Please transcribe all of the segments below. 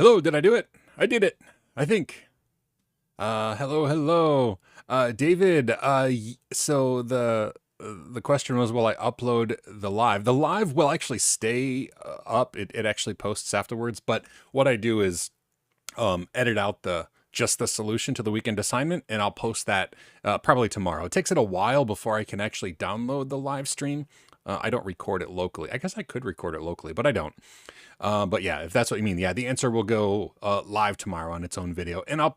Hello, did I do it? I did it. I think. Hello. David, so the question was, will I upload the live? The live will actually stay up. It actually posts afterwards, but what I do is edit out just the solution to the weekend assignment, and I'll post that probably tomorrow. It takes it a while before I can actually download the live stream. I don't record it locally. I guess I could record it locally, but I don't. But yeah, if that's what you mean, yeah, the answer will go live tomorrow on its own video. And I,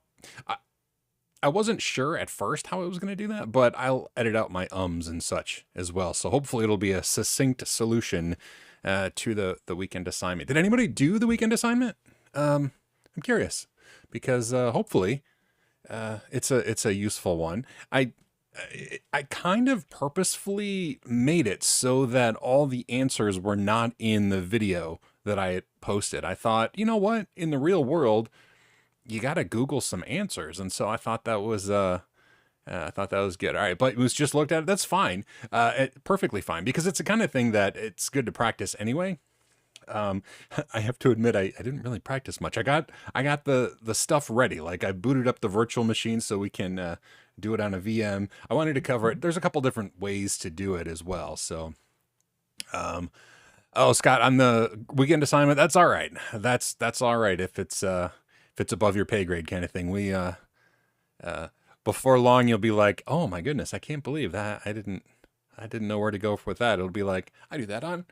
I wasn't sure at first how I was going to do that, but I'll edit out my ums and such as well. So hopefully it'll be a succinct solution to the weekend assignment. Did anybody do the weekend assignment? I'm curious because hopefully it's a useful one. I kind of purposefully made it so that all the answers were not in the video that I had posted. I thought, you know what? In the real world, you got to Google some answers, and so I thought that was good. All right, but it was just looked at. That's fine, perfectly fine, because it's the kind of thing that it's good to practice anyway. I have to admit, I didn't really practice much. I got the stuff ready. Like I booted up the virtual machine so we can do it on a VM. I wanted to cover it. There's a couple different ways to do it as well. So, oh, Scott, on the weekend assignment, that's all right. That's all right if it's above your pay grade kind of thing. We before long you'll be like, oh my goodness, I can't believe that I didn't know where to go with that. It'll be like, I do that on,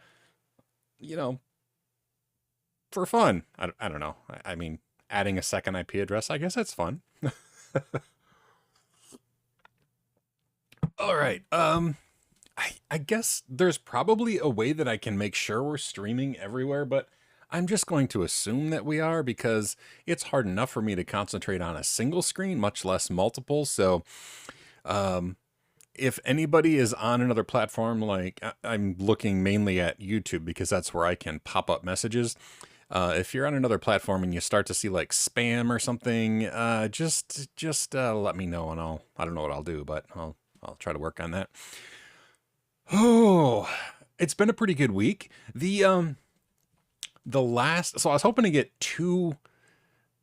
for fun. I don't know. I mean, adding a second IP address, I guess that's fun. All right. I guess there's probably a way that I can make sure we're streaming everywhere, but I'm just going to assume that we are because it's hard enough for me to concentrate on a single screen, much less multiple. So, if anybody is on another platform, like I'm looking mainly at YouTube because that's where I can pop up messages. If you're on another platform and you start to see like spam or something, just let me know, and I don't know what I'll do, but I'll try to work on that. Oh, it's been a pretty good week. So I was hoping to get 2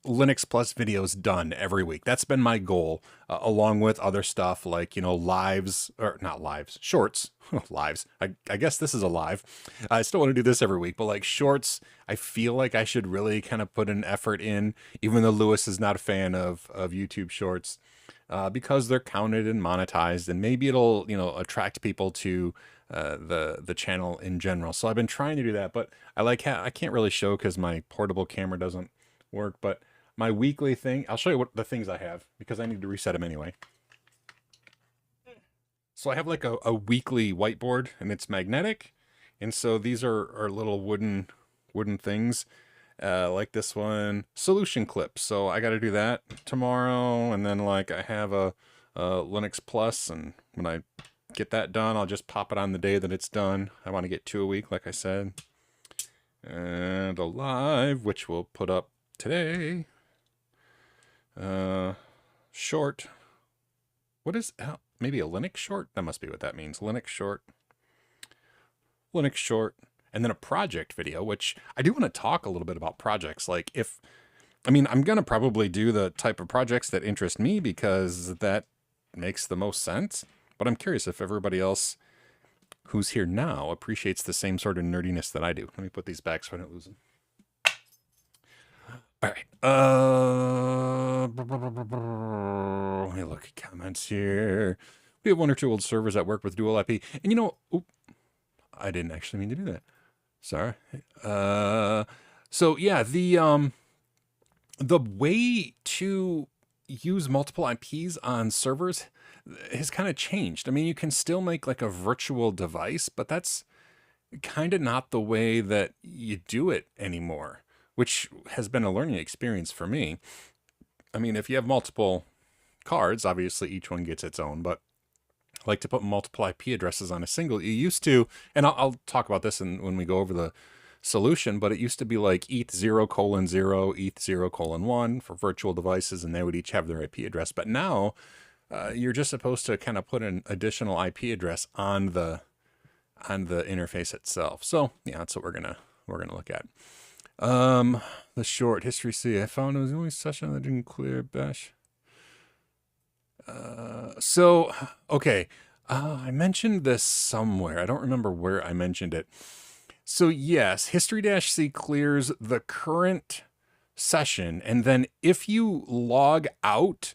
Linux Plus videos done every week. That's been my goal, along with other stuff like, lives, or not lives, shorts, lives. I guess this is a live. I still want to do this every week, but like shorts, I feel like I should really kind of put an effort in, even though Lewis is not a fan of YouTube shorts, because they're counted and monetized, and maybe it'll, attract people to the channel in general. So I've been trying to do that, but I can't really show because my portable camera doesn't work, but my weekly thing, I'll show you what the things I have because I need to reset them anyway. So I have like a weekly whiteboard, and it's magnetic. And so these are little wooden things, like this one, solution clips. So I got to do that tomorrow. And then like I have a Linux Plus, and when I get that done, I'll just pop it on the day that it's done. I want to get 2 a week, like I said. And a live, which we'll put up today. Short. What is maybe a Linux short? That must be what that means. Linux short. And then a project video, which I do want to talk a little bit about projects. Like I'm going to probably do the type of projects that interest me because that makes the most sense. But I'm curious if everybody else who's here now appreciates the same sort of nerdiness that I do. Let me put these back so I don't lose them. All right. Let me look at comments here. We have 1 or 2 old servers that work with dual IP. And I didn't actually mean to do that. Sorry. So yeah, the way to use multiple IPs on servers has kind of changed. I mean, you can still make like a virtual device, but that's kind of not the way that you do it anymore, which has been a learning experience for me. I mean, if you have multiple cards, obviously each one gets its own, but I like to put multiple IP addresses on a single. You used to, and I'll talk about this when we go over the solution, but it used to be like ETH0:0, ETH0:1 for virtual devices, and they would each have their IP address. But now you're just supposed to kind of put an additional IP address on the interface itself. So yeah, that's what we're gonna look at. Um, the short history C. I found it was the only session that didn't clear bash. So okay. I mentioned this somewhere. I don't remember where I mentioned it. So yes, history-c clears the current session, and then if you log out,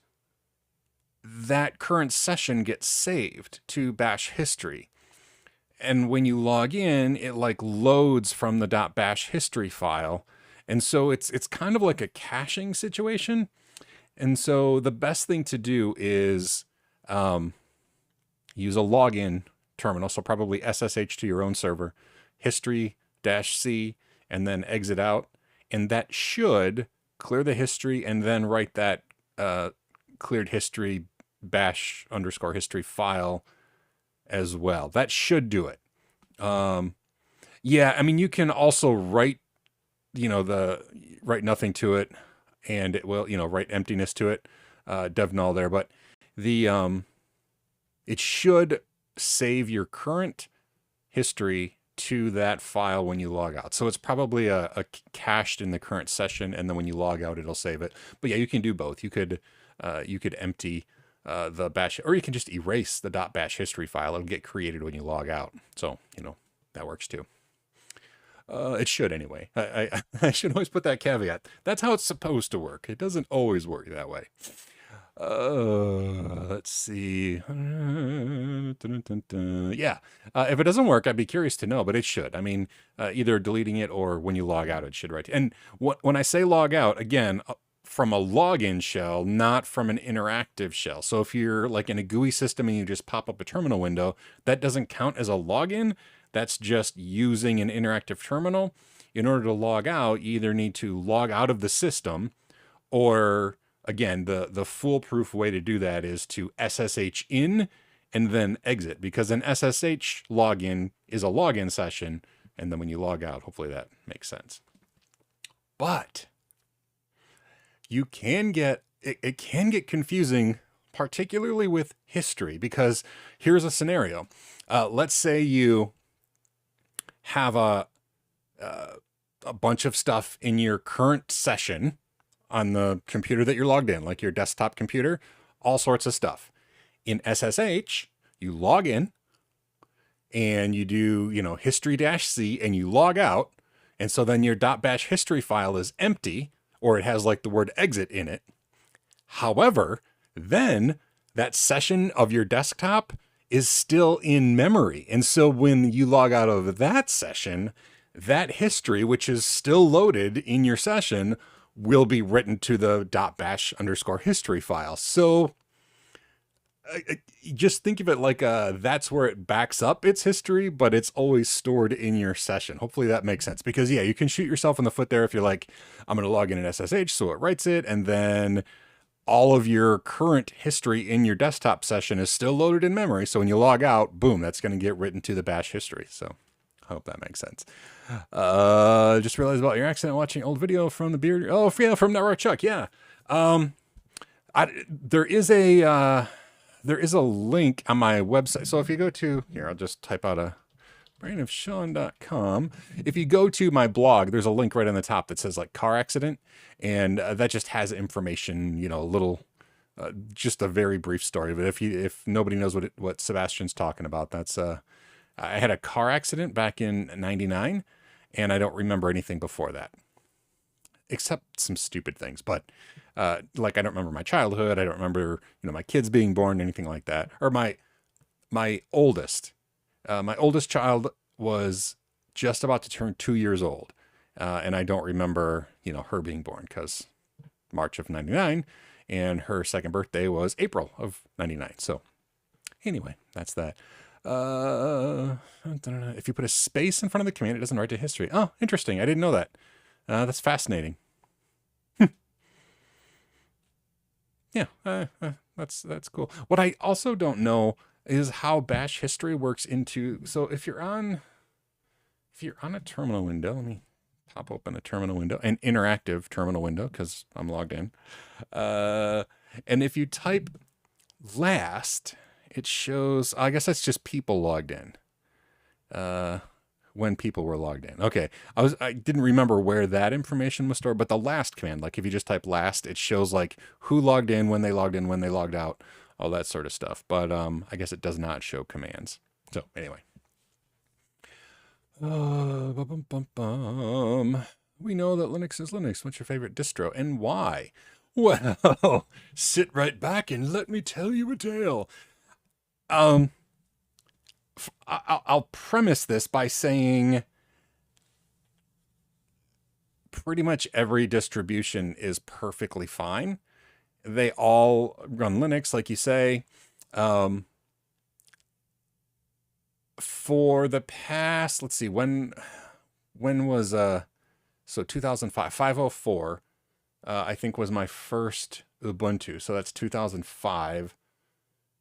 that current session gets saved to bash history. And when you log in, it like loads from the .bash history file. And so it's kind of like a caching situation. And so the best thing to do is use a login terminal. So probably SSH to your own server, history-c, and then exit out. And that should clear the history and then write that cleared history bash underscore history file as well. That should do it. Yeah, I mean, you can also write, write nothing to it, and it will, write emptiness to it, dev null there. But the it should save your current history to that file when you log out. So it's probably a cached in the current session, and then when you log out, it'll save it. But yeah, you can do both. You could empty the bash, or you can just erase the .bash history file. It'll get created when you log out. So, that works too. It should anyway. I should always put that caveat. That's how it's supposed to work. It doesn't always work that way. Let's see. Yeah. If it doesn't work, I'd be curious to know, but it should. I mean, either deleting it or when you log out, it should write. And when I say log out, again, from a login shell, not from an interactive shell. So if you're like in a GUI system and you just pop up a terminal window, that doesn't count as a login. That's just using an interactive terminal. In order to log out, you either need to log out of the system, or again, the foolproof way to do that is to SSH in and then exit, because an SSH login is a login session, and then when you log out, hopefully that makes sense. But you can get, it can get confusing, particularly with history, because here's a scenario. Let's say you have a bunch of stuff in your current session on the computer that you're logged in, like your desktop computer, all sorts of stuff. In SSH, you log in and you do, history-c and you log out. And so then your .bash history file is empty, or it has like the word exit in it. However, then that session of your desktop is still in memory. And so when you log out of that session, that history, which is still loaded in your session, will be written to the .bash underscore history file. So just think of it like that's where it backs up its history, but it's always stored in your session. Hopefully that makes sense, because yeah, you can shoot yourself in the foot there if you're like, I'm going to log in an SSH, so it writes it, and then all of your current history in your desktop session is still loaded in memory. So when you log out, boom, that's going to get written to the bash history. So I hope that makes sense. Just realized about your accident watching old video from the beard. Oh, yeah, from Network Chuck. Yeah. There is a link on my website. So if you go to here, I'll just type out a brainofsean.com. If you go to my blog, there's a link right on the top that says like car accident. And that just has information, a little, just a very brief story. But if nobody knows what Sebastian's talking about, that's, I had a car accident back in '99, and I don't remember anything before that, except some stupid things. But like, I don't remember my childhood. I don't remember, my kids being born, anything like that. Or my oldest child was just about to turn 2 years old. And I don't remember, her being born, because March of '99, and her second birthday was April of '99. So anyway, that's that. If you put a space in front of the command, it doesn't write to history. Oh, interesting. I didn't know that. That's fascinating. Yeah, that's cool. What I also don't know is how bash history works into. So if you're on a terminal window, let me pop open a terminal window, an interactive terminal window, because I'm logged in. And if you type last, it shows, I guess that's just people logged in. when people were logged in. Okay, I didn't remember where that information was stored, but the last command, like if you just type last, it shows like who logged in, when they logged in, when they logged out, all that sort of stuff. But I guess it does not show commands. So anyway. Bum, bum, bum. We know that Linux is Linux. What's your favorite distro and why? Well, sit right back and let me tell you a tale. I'll premise this by saying pretty much every distribution is perfectly fine. They all run Linux, like you say. For the past, let's see, when was so 2005, 504, I think was my first Ubuntu. So that's 2005.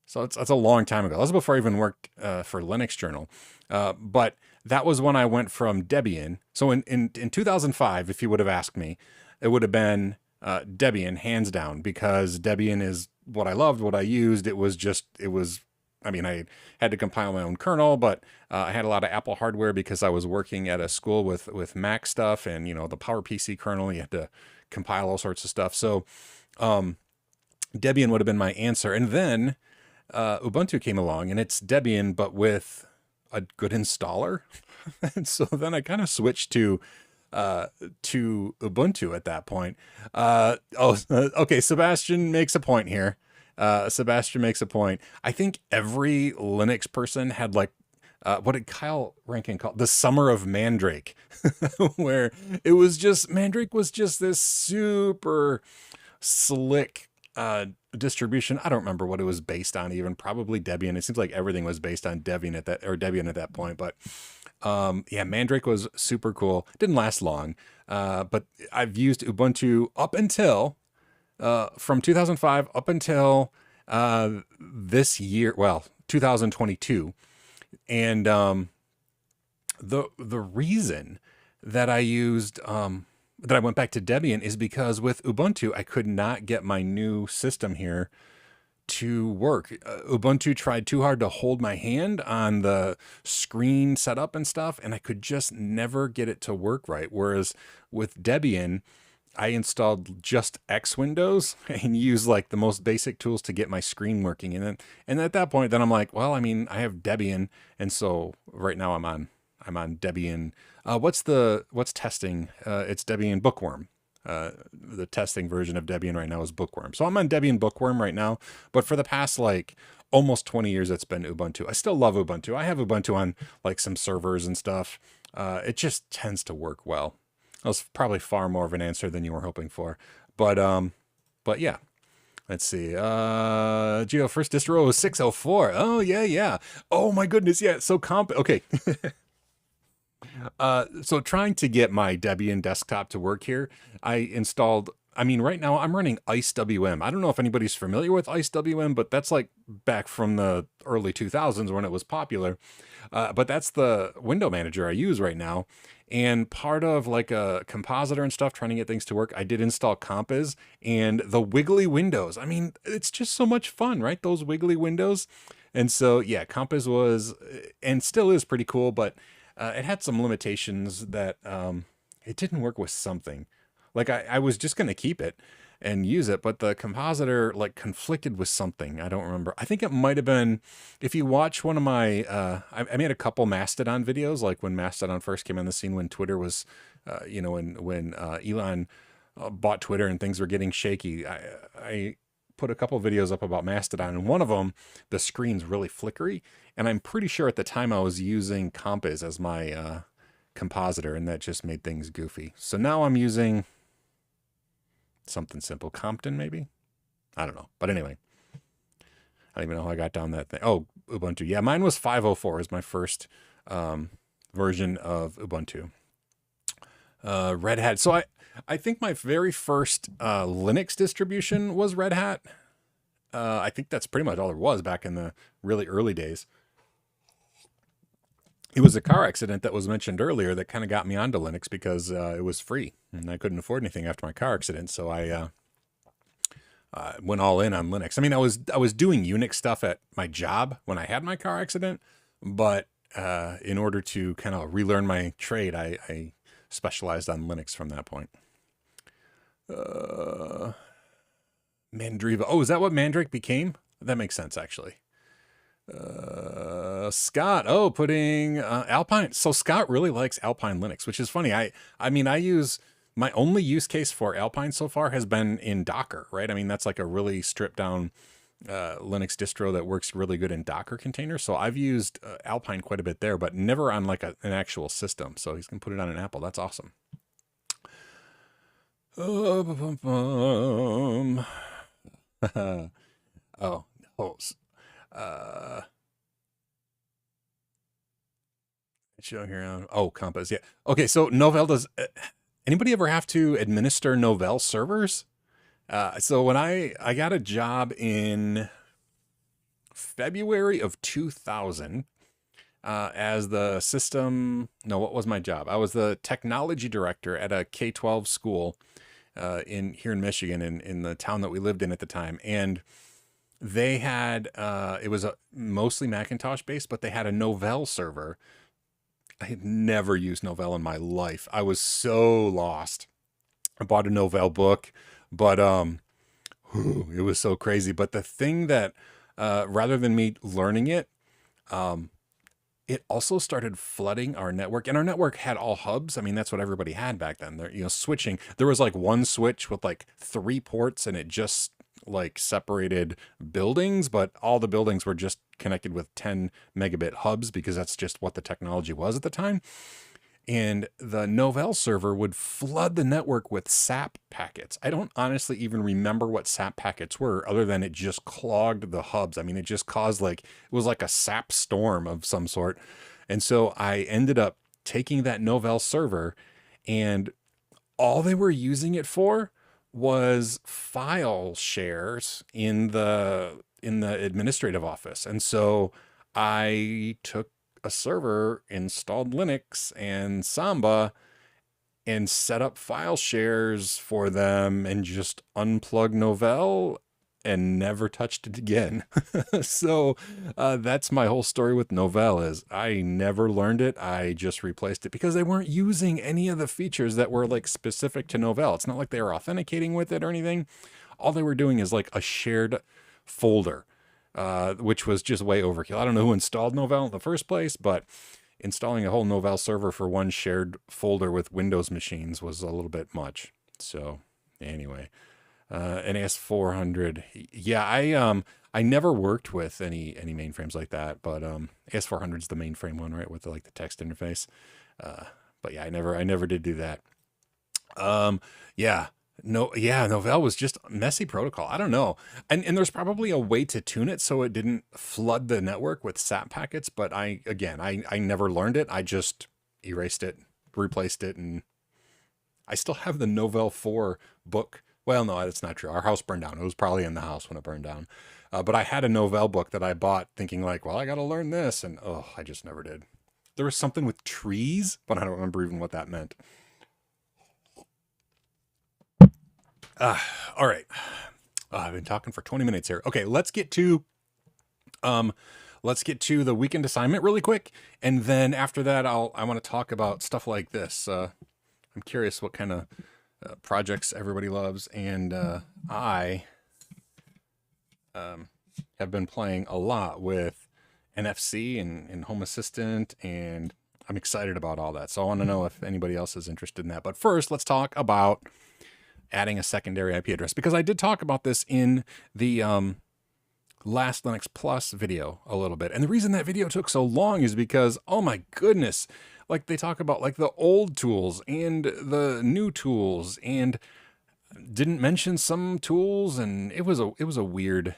So that's a long time ago. That was before I even worked for Linux Journal. But that was when I went from Debian. So in 2005, if you would have asked me, it would have been Debian, hands down, because Debian is what I loved, what I used. I mean, I had to compile my own kernel, but I had a lot of Apple hardware because I was working at a school with Mac stuff and, you know, the PowerPC kernel, you had to compile all sorts of stuff. So Debian would have been my answer. And then Ubuntu came along, and it's Debian, but with a good installer. And so then I kind of switched to Ubuntu at that point. Okay, Sebastian makes a point here. Sebastian makes a point. I think every Linux person had like, what did Kyle Rankin call it? The Summer of Mandrake, where it was just, Mandrake was just this super slick distribution. I don't remember what it was based on, even probably Debian. It seems like everything was based on Debian at that point. But yeah, Mandrake was super cool. Didn't last long, but I've used Ubuntu up until from 2005 up until this year, well, 2022. And the reason that I used that I went back to Debian is because with Ubuntu I could not get my new system here to work. Ubuntu tried too hard to hold my hand on the screen setup and stuff, and I could just never get it to work right. Whereas with Debian, I installed just X Windows and used like the most basic tools to get my screen working. And at that point, then I'm like, well, I mean, I have Debian, and so right now I'm on Debian. What's testing? It's Debian Bookworm. The testing version of Debian right now is Bookworm. So I'm on Debian Bookworm right now. But for the past like almost 20 years, it's been Ubuntu. I still love Ubuntu. I have Ubuntu on like some servers and stuff. It just tends to work well. That was probably far more of an answer than you were hoping for. But yeah. Let's see. Geo, first distro was 604. Oh, yeah. Oh, my goodness. Yeah. So okay. So trying to get my Debian desktop to work here, I installed, I mean, right now I'm running IceWM. I don't know if anybody's familiar with IceWM, but that's like back from the early 2000s when it was popular. But that's the window manager I use right now. And part of like a compositor and stuff, trying to get things to work, I did install Compiz and the wiggly windows. I mean, it's just so much fun, right? Those wiggly windows. And so, yeah, Compiz was, and still is pretty cool, but it had some limitations that it didn't work with something. Like I was just going to keep it and use it, but the compositor like conflicted with something. I don't remember. I think it might have been, if you watch one of my, I made a couple Mastodon videos, like when Mastodon first came on the scene, when Twitter was, when Elon bought Twitter and things were getting shaky. I put a couple videos up about Mastodon, and one of them, the screen's really flickery. And I'm pretty sure at the time I was using Compiz as my compositor, and that just made things goofy. So now I'm using something simple. Compton, maybe? I don't know. But anyway, I don't even know how I got down that thing. Oh, Ubuntu. Yeah, mine was 504 is my first version of Ubuntu. Red Hat. So I think my very first Linux distribution was Red Hat. I think that's pretty much all there was back in the really early days. It was a car accident that was mentioned earlier that kind of got me onto Linux because it was free and I couldn't afford anything after my car accident. So I went all in on Linux. I mean, I was doing Unix stuff at my job when I had my car accident, but in order to kind of relearn my trade, I specialized on Linux from that point. Mandriva. Oh, is that what Mandrake became? That makes sense, actually. Scott. Oh, putting Alpine. So Scott really likes Alpine Linux, which is funny. I mean, I use my only use case for Alpine so far has been in Docker, right? I mean, that's like a really stripped down Linux distro that works really good in Docker containers. So I've used Alpine quite a bit there, but never on like an actual system. So he's gonna put it on an Apple. That's awesome. Oh, oh, show here. Oh, Compass. Yeah. Okay. So Novell does. Anybody ever have to administer Novell servers? So when I got a job in February of 2000 as the system. No, what was my job? I was the technology director at a K-12 school in here in Michigan, in the town that we lived in at the time, and they had it was mostly Macintosh based, but they had a Novell server. I had never used Novell in my life. I was so lost. I bought a Novell book, but it was so crazy. But the thing that rather than me learning it, it also started flooding our network, and our network had all hubs. I mean, that's what everybody had back then. There, switching. There was like one switch with like 3 ports, and it just like separated buildings, but all the buildings were just connected with 10 megabit hubs because that's just what the technology was at the time. And the Novell server would flood the network with SAP packets. I don't honestly even remember what SAP packets were, other than it just clogged the hubs. I mean, it just caused it was like a SAP storm of some sort. And so I ended up taking that Novell server, and all they were using it for was file shares in the administrative office. And so I took a server, installed Linux and Samba, and set up file shares for them, and just unplugged Novell and never touched it again. So that's my whole story with Novell. Is I never learned it. I just replaced it because they weren't using any of the features that were like specific to Novell. It's not like they were authenticating with it or anything. All they were doing is like a shared folder, which was just way overkill. I don't know who installed Novell in the first place, but installing a whole Novell server for one shared folder with Windows machines was a little bit much. So anyway, an AS400. Yeah, I never worked with any mainframes like that, but AS400 is the mainframe one, right, with the text interface. But yeah, I never did do that. Yeah. No, yeah, Novell was just messy protocol. I don't know. And there's probably a way to tune it so it didn't flood the network with SAP packets, but I never learned it. I just erased it, replaced it, and I still have the Novell 4 book. Well, no, that's not true. Our house burned down. It was probably in the house when it burned down. But I had a Novell book that I bought thinking well, I got to learn this. And I just never did. There was something with trees, but I don't remember even what that meant. All right. I've been talking for 20 minutes here. Okay, let's get to the weekend assignment really quick, and then after that, I want to talk about stuff like this. I'm curious what kind of projects everybody loves, and I have been playing a lot with NFC and Home Assistant, and I'm excited about all that. So I want to know if anybody else is interested in that. But first, let's talk about adding a secondary IP address, because I did talk about this in the last Linux Plus video a little bit. And the reason that video took so long is because, oh my goodness, they talk about the old tools and the new tools, and didn't mention some tools, and it's a weird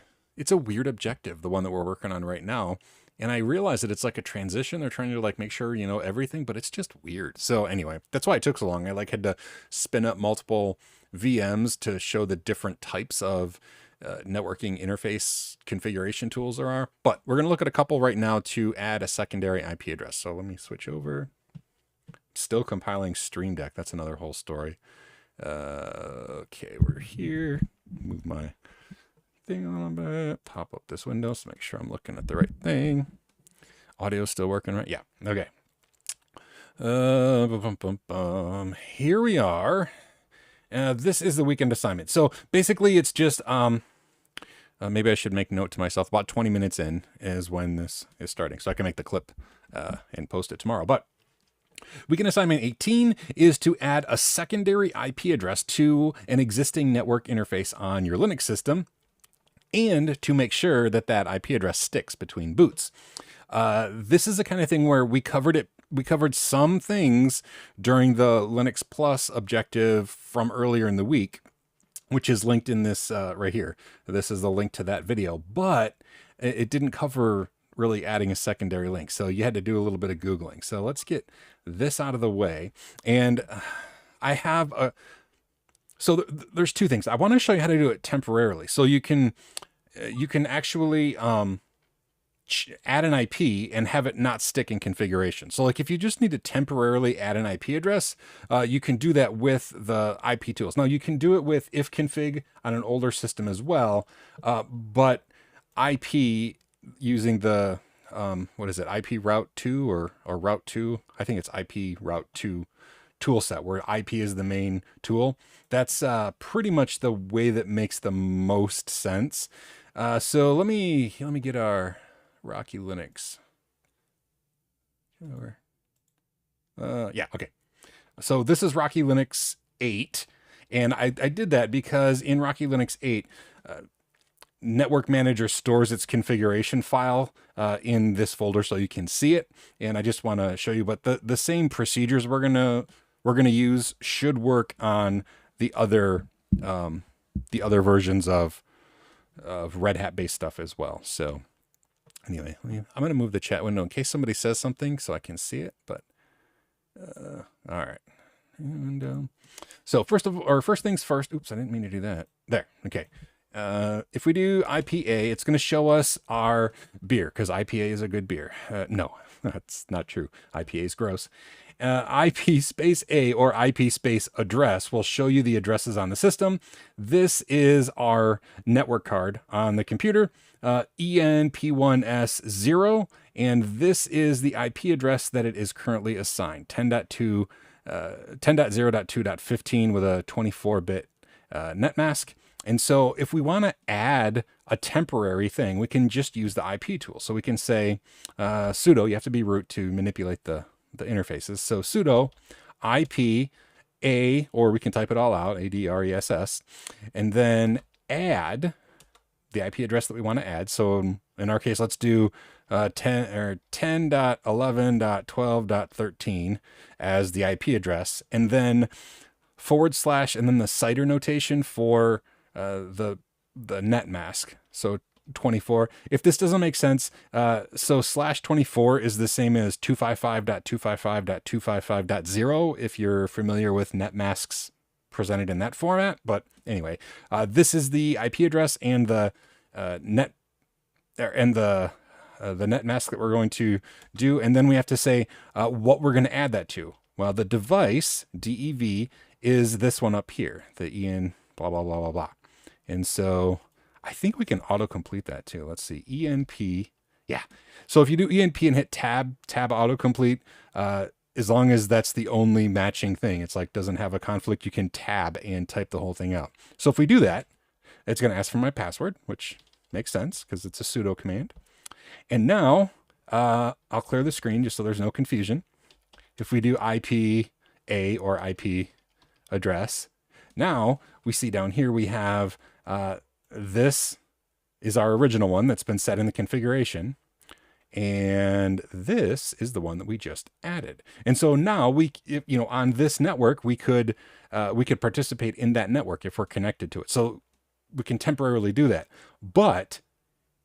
objective, the one that we're working on right now. And I realize that it's like a transition. They're trying to make sure you know everything, but it's just weird. So anyway, that's why it took so long. I had to spin up multiple VMs to show the different types of networking interface configuration tools there are. But we're going to look at a couple right now to add a secondary IP address. So let me switch over. Still compiling Stream Deck. That's another whole story. Okay, we're here. Move my thing on a bit. Pop up this window to make sure I'm looking at the right thing. Audio still working, right? Yeah. Okay. Here we are. This is the weekend assignment. So basically it's just, maybe I should make note to myself, about 20 minutes in is when this is starting. So I can make the clip and post it tomorrow. But weekend assignment 18 is to add a secondary IP address to an existing network interface on your Linux system, and to make sure that that IP address sticks between boots. This is the kind of thing where we covered it. We covered some things during the Linux Plus objective from earlier in the week, which is linked in this right here. This is the link to that video, but it didn't cover really adding a secondary link. So you had to do a little bit of Googling. So let's get this out of the way. And I have there's two things. I want to show you how to do it temporarily. So you can actually add an IP and have it not stick in configuration. So like if you just need to temporarily add an IP address, you can do that with the IP tools. Now you can do it with ifconfig on an older system as well, but IP using the, what is it, IP route 2 or route 2? I think it's IP route 2 tool set where IP is the main tool. That's pretty much the way that makes the most sense. So let me get our Rocky Linux. Yeah, okay. So this is Rocky Linux 8, and I did that because in Rocky Linux 8, Network Manager stores its configuration file in this folder so you can see it, and I just want to show you. But the same procedures we're gonna use should work on the other versions of Red Hat based stuff as well. So anyway, I'm going to move the chat window in case somebody says something so I can see it. But all right. And so first things first. Oops, I didn't mean to do that. There. Okay. If we do IPA, it's going to show us our beer because IPA is a good beer. No, that's not true. IPA is gross. IP space A or IP space address will show you the addresses on the system. This is our network card on the computer, ENP1S0, and this is the IP address that it is currently assigned, 10.0.2.15 with a 24-bit net mask. And so if we want to add a temporary thing, we can just use the IP tool. So we can say sudo, you have to be root to manipulate the interfaces. So sudo IP A, or we can type it all out, ADRESS, and then add the IP address that we want to add. So in our case, let's do 10.11.12.13 as the IP address, and then / and then the CIDR notation for the net mask. So 24. If this doesn't make sense, so /24 is the same as 255.255.255.0 if you're familiar with net masks presented in that format. But anyway, this is the IP address and the net mask that we're going to do, and then we have to say what we're going to add that to. Well, the device DEV is this one up here, the EN blah blah blah blah blah, and so I think we can autocomplete that too. Let's see, ENP. Yeah. So if you do ENP and hit tab autocomplete, as long as that's the only matching thing, it's like doesn't have a conflict, you can tab and type the whole thing out. So if we do that, it's going to ask for my password, which makes sense because it's a sudo command. And now I'll clear the screen just so there's no confusion. If we do IP A or IP address, now we see down here we have this is our original one that's been set in the configuration, and this is the one that we just added. And so now on this network we could participate in that network if we're connected to it. So we can temporarily do that. But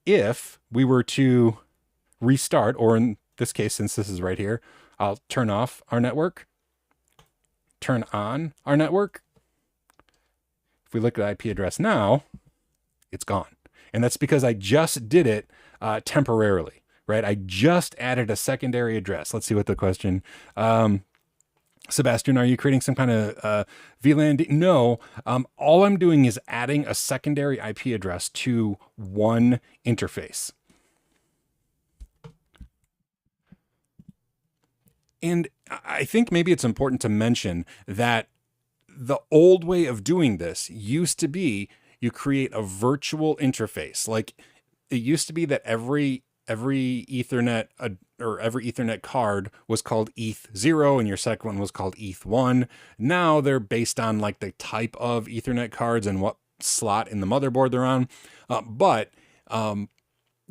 if we were to restart, or in this case, since this is right here, I'll turn off our network, turn on our network. If we look at IP address now, it's gone. And that's because I just did it temporarily, right? I just added a secondary address. Let's see what the question. Sebastian, are you creating some kind of VLAN? No, all I'm doing is adding a secondary IP address to one interface. And I think maybe it's important to mention that the old way of doing this used to be you create a virtual interface. Like it used to be that every Ethernet or every Ethernet card was called ETH0 and your second one was called ETH1. Now they're based on like the type of Ethernet cards and what slot in the motherboard they're on. But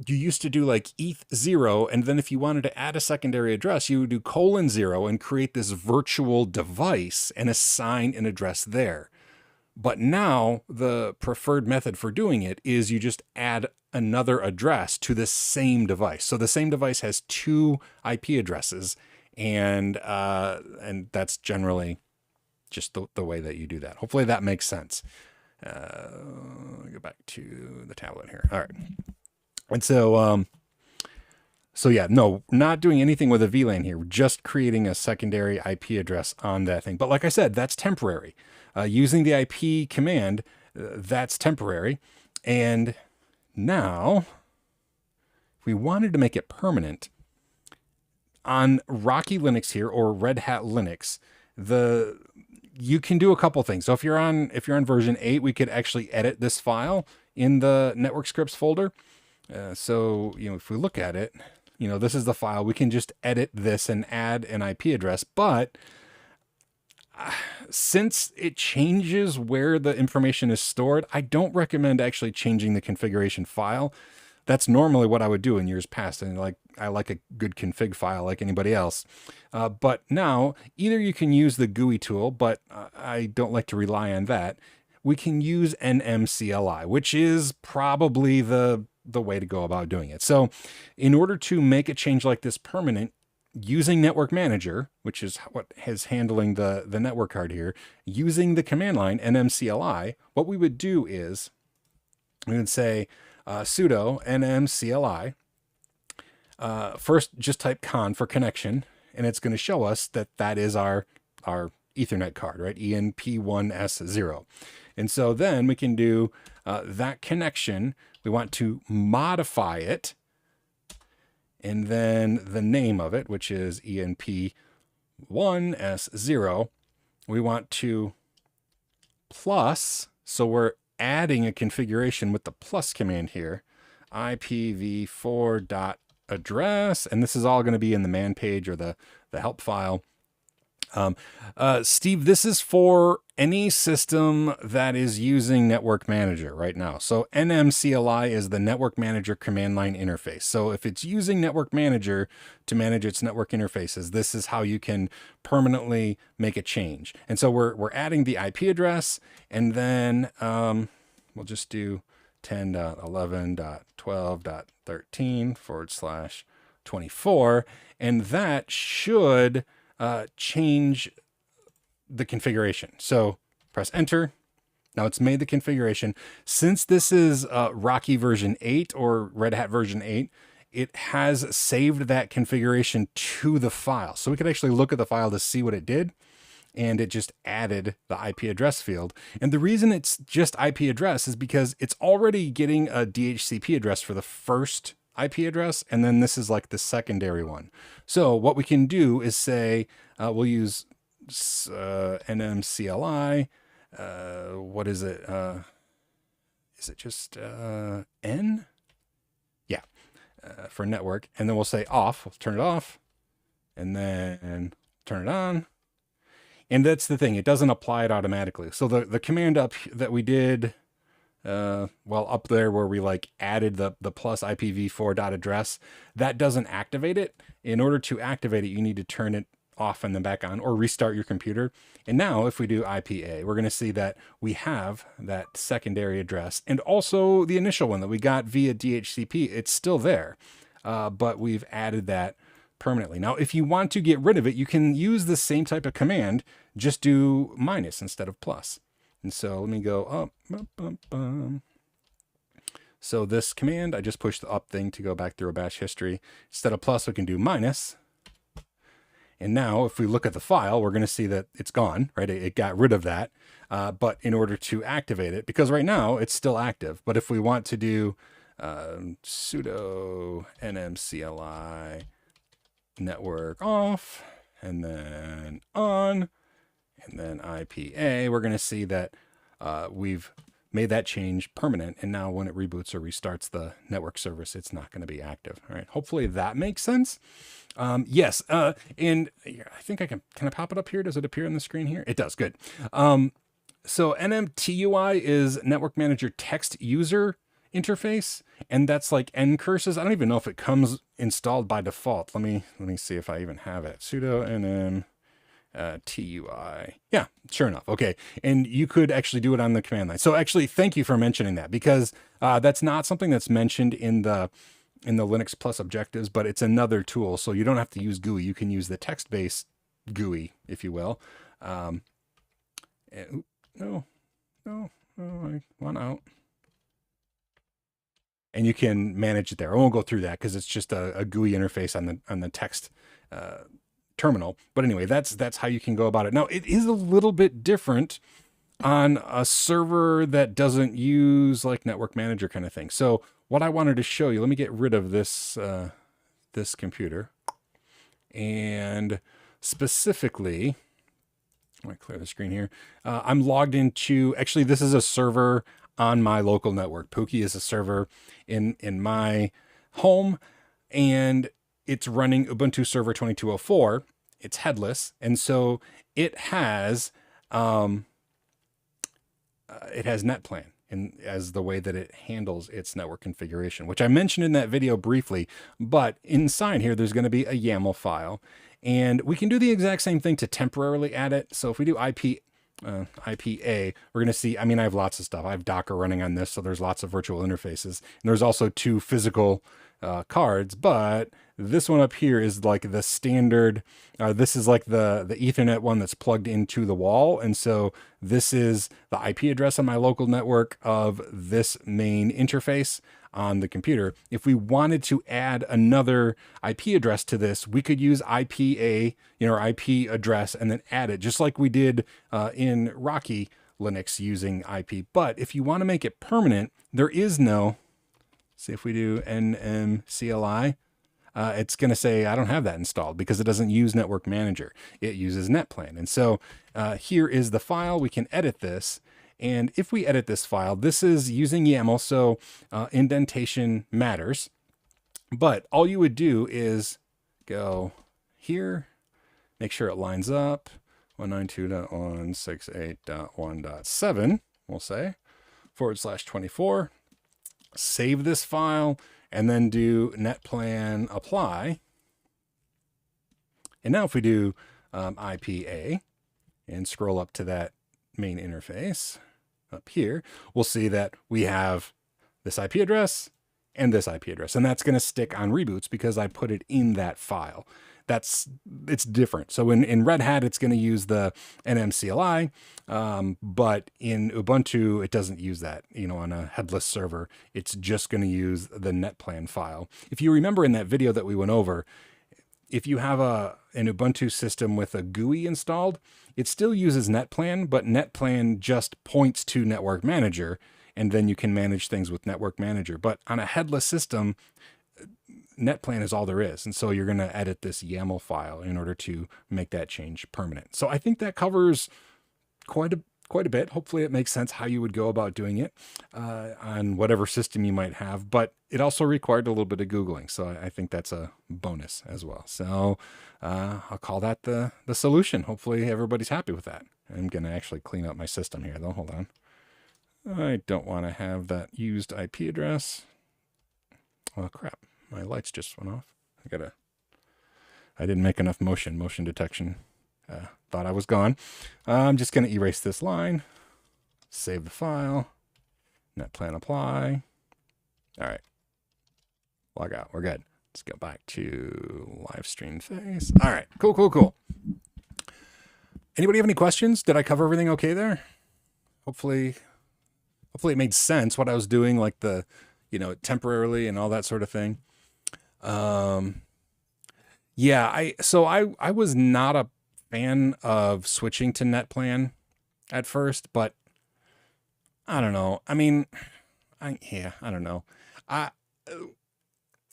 you used to do like ETH0, and then if you wanted to add a secondary address, you would do :0 and create this virtual device and assign an address there. But now the preferred method for doing it is you just add another address to the same device. So the same device has two IP addresses, and that's generally just the way that you do that. Hopefully that makes sense. Go back to the tablet here. All right. And so yeah, no, not doing anything with a VLAN here. We're just creating a secondary IP address on that thing. But like I said, that's temporary. Using the IP command, that's temporary. And now, if we wanted to make it permanent, on Rocky Linux here or Red Hat Linux, you can do a couple things. So if you're on version 8, we could actually edit this file in the network scripts folder. So, if we look at it, this is the file. We can just edit this and add an IP address. But since it changes where the information is stored, I don't recommend actually changing the configuration file. That's normally what I would do in years past. And I like a good config file like anybody else. But now, either you can use the GUI tool, but I don't like to rely on that. We can use NMCLI, which is probably the way to go about doing it. So in order to make a change like this permanent, using Network Manager, which is what is handling the network card here, using the command line NMCLI, what we would do is we would say sudo NMCLI. First, just type con for connection, and it's going to show us that is our Ethernet card, right? ENP1S0. And so then we can do that connection. We want to modify it, and then the name of it, which is ENP1S0, we want to plus, so we're adding a configuration with the plus command here, IPv4.address, and this is all going to be in the man page or the help file. Steve, this is for any system that is using Network Manager right now. So NMCLI is the Network Manager command line interface. So if it's using Network Manager to manage its network interfaces, this is how you can permanently make a change. And so we're adding the IP address, and then we'll just do 10.11.12.13/24, and that should change the configuration. So press enter. Now it's made the configuration. Since this is Rocky version 8 or Red Hat version 8, it has saved that configuration to the file. So we could actually look at the file to see what it did, and it just added the IP address field. And the reason it's just IP address is because it's already getting a DHCP address for the first IP address, and then this is like the secondary one. So what we can do is say, we'll use NMCLI, what is it? Is it just N? Yeah, for network. And then we'll say off, we'll turn it off, and then turn it on. And that's the thing, it doesn't apply it automatically. So the command up that we did, up there where we added the plus IPv4.address, that doesn't activate it. In order to activate it, you need to turn it off and then back on, or restart your computer. And now if we do IPA, we're going to see that we have that secondary address, and also the initial one that we got via DHCP. It's still there, but we've added that permanently. Now, if you want to get rid of it, you can use the same type of command, just do minus instead of plus. And so let me go up. So this command, I just pushed the up thing to go back through a bash history. Instead of plus, we can do minus. And now if we look at the file, we're going to see that it's gone, right? It got rid of that. But in order to activate it, because right now it's still active, but if we want to do sudo NMCLI network off, and then on, and then IPA, we're going to see that we've made that change permanent. And now when it reboots or restarts the network service, it's not going to be active. All right. Hopefully that makes sense. Yes. And I think can I pop it up here? Does it appear on the screen here? It does. Good. So NMTUI is Network Manager Text User Interface, and that's like N curses. I don't even know if it comes installed by default. Let me see if I even have it. Sudo nm TUI. Yeah, sure enough. Okay. And you could actually do it on the command line. So actually, thank you for mentioning that, because that's not something that's mentioned in the Linux Plus objectives, but it's another tool. So you don't have to use GUI. You can use the text-based GUI, if you will. No, I want out. And you can manage it there. I won't go through that because it's just a GUI interface on the text terminal. But anyway, that's how you can go about it. Now, it is a little bit different on a server that doesn't use like Network Manager kind of thing. So what I wanted to show you, let me get rid of this this computer, and specifically, I want to clear the screen here. I'm logged into, actually, this is a server on my local network. Pookie is a server in my home, and it's running Ubuntu Server 2204. It's headless, and so it has NetPlan as the way that it handles its network configuration, which I mentioned in that video briefly. But inside here, there's going to be a YAML file, and we can do the exact same thing to temporarily add it. So if we do IPA, we're going to see, I mean, I have lots of stuff. I have Docker running on this, so there's lots of virtual interfaces. And there's also 2 physical cards, but this one up here is like the standard. This is like the Ethernet one that's plugged into the wall. And so this is the IP address on my local network of this main interface on the computer. If we wanted to add another IP address to this, we could use IPA, or IP address, and then add it, just like we did in Rocky Linux using IP. But if you want to make it permanent, there is no, see if we do nmcli, it's going to say, I don't have that installed because it doesn't use Network Manager. It uses NetPlan. And so here is the file. We can edit this. And if we edit this file, this is using YAML, so indentation matters. But all you would do is go here, make sure it lines up, 192.168.1.7, we'll say, /24, save this file, and then do netplan apply. And now if we do IPA and scroll up to that main interface up here, we'll see that we have this IP address and this IP address, and that's going to stick on reboots because I put it in that file. It's different. So in Red Hat, it's going to use the NMCLI, but in Ubuntu, it doesn't use that. On a headless server, it's just going to use the NetPlan file. If you remember in that video that we went over, if you have an Ubuntu system with a GUI installed, it still uses NetPlan, but NetPlan just points to Network Manager, and then you can manage things with Network Manager. But on a headless system, NetPlan is all there is. And so you're going to edit this YAML file in order to make that change permanent. So I think that covers quite a bit. Hopefully it makes sense how you would go about doing it on whatever system you might have, but it also required a little bit of Googling. So I think that's a bonus as well. So I'll call that the solution. Hopefully everybody's happy with that. I'm going to actually clean up my system here though. Hold on. I don't want to have that used IP address. Oh crap. My lights just went off. I didn't make enough motion detection. Thought I was gone. I'm just going to erase this line, save the file, netplan apply. All right, log out. We're good. Let's go back to Livestream face. All right, cool. Anybody have any questions? Did I cover everything okay there? Hopefully it made sense what I was doing, like the, temporarily and all that sort of thing. Yeah, I was not a fan of switching to NetPlan at first, but I don't know. I mean, I don't know.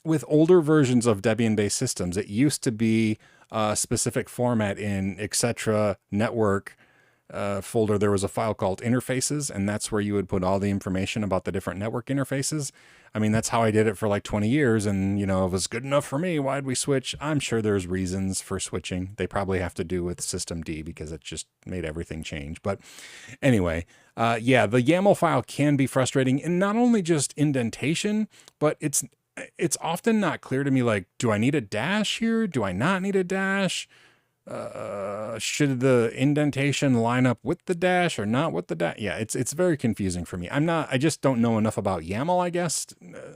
with older versions of Debian-based systems, it used to be a specific format in etc. network folder. There was a file called interfaces, and that's where you would put all the information about the different network interfaces. I mean, that's how I did it for like 20 years, and it was good enough for me. Why'd we switch? I'm sure there's reasons for switching. They probably have to do with systemd because it just made everything change. But anyway, yeah, the YAML file can be frustrating, and not only just indentation, but it's often not clear to me, like, do I need a dash here? Do I not need a dash? Should the indentation line up with the dash or not with the dash? Yeah, it's very confusing for me. I just don't know enough about YAML, I guess.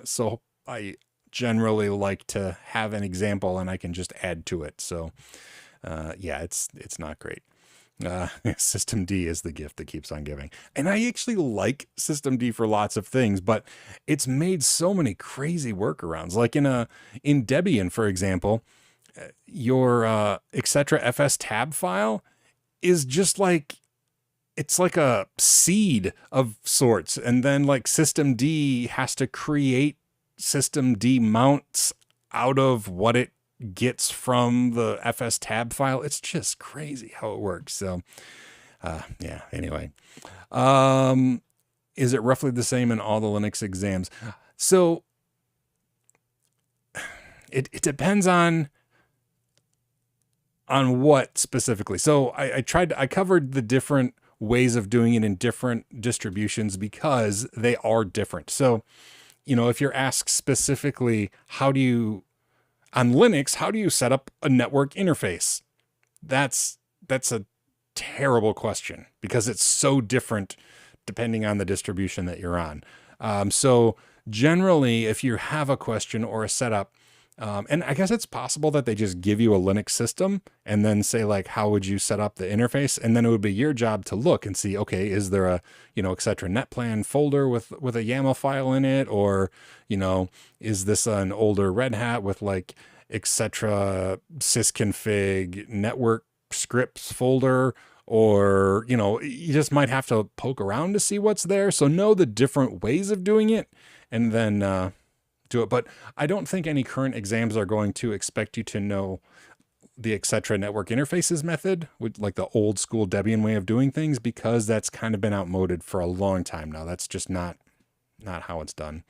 So I generally like to have an example and I can just add to it. So, yeah, it's not great. Systemd is the gift that keeps on giving. And I actually like systemd for lots of things, but it's made so many crazy workarounds. Like in Debian, for example, your etc. fs tab file is just like, it's like a seed of sorts. And then like systemd has to create systemd mounts out of what it gets from the fs tab file. It's just crazy how it works. So yeah, anyway, is it roughly the same in all the Linux exams? So it depends on what specifically. So I covered the different ways of doing it in different distributions because they are different. So, if you're asked specifically, on Linux, how do you set up a network interface? That's a terrible question because it's so different depending on the distribution that you're on. So generally, if you have a question or a setup, and I guess it's possible that they just give you a Linux system and then say like, how would you set up the interface? And then it would be your job to look and see, okay, is there a, etc. netplan folder with a YAML file in it? Or, is this an older Red Hat with like etc. sysconfig network scripts folder? Or, you just might have to poke around to see what's there. So know the different ways of doing it and then, do it. But I don't think any current exams are going to expect you to know the etc. network interfaces method, with like the old school Debian way of doing things, because that's kind of been outmoded for a long time now. That's just not how it's done.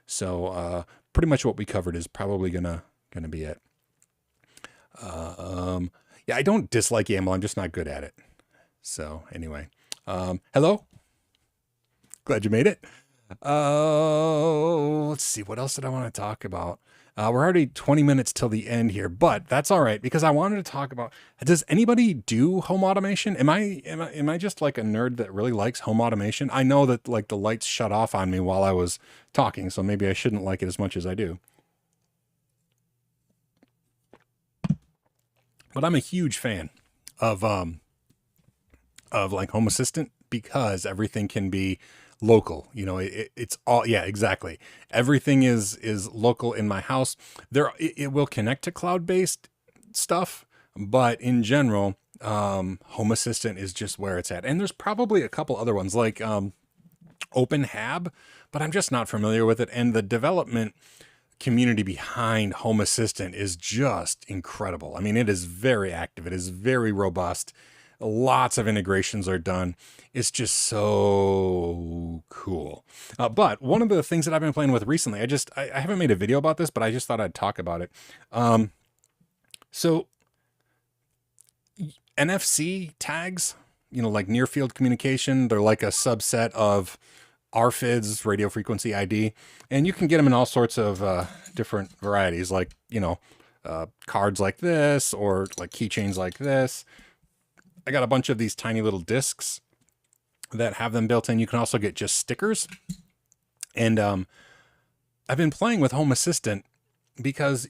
So pretty much what we covered is probably gonna be it. Yeah, I don't dislike YAML. I'm just not good at it. So anyway, hello. Glad you made it. Let's see. What else did I want to talk about? We're already 20 minutes till the end here, but that's all right because I wanted to talk about, does anybody do home automation? Am I just like a nerd that really likes home automation? I know that like the lights shut off on me while I was talking, so maybe I shouldn't like it as much as I do. But I'm a huge fan of like Home Assistant because everything can be local. It's all, yeah, exactly. Everything is local in my house. It will connect to cloud-based stuff, but in general, Home Assistant is just where it's at. And there's probably a couple other ones like OpenHab, but I'm just not familiar with it. And the development community behind Home Assistant is just incredible. I mean, it is very active. It is very robust. Lots of integrations are done. It's just so cool. But one of the things that I've been playing with recently, I haven't made a video about this, but I just thought I'd talk about it. So NFC tags, like near field communication, they're like a subset of RFIDs, radio frequency ID, and you can get them in all sorts of different varieties, like, cards like this or like keychains like this. I got a bunch of these tiny little discs that have them built in. You can also get just stickers. And I've been playing with Home Assistant because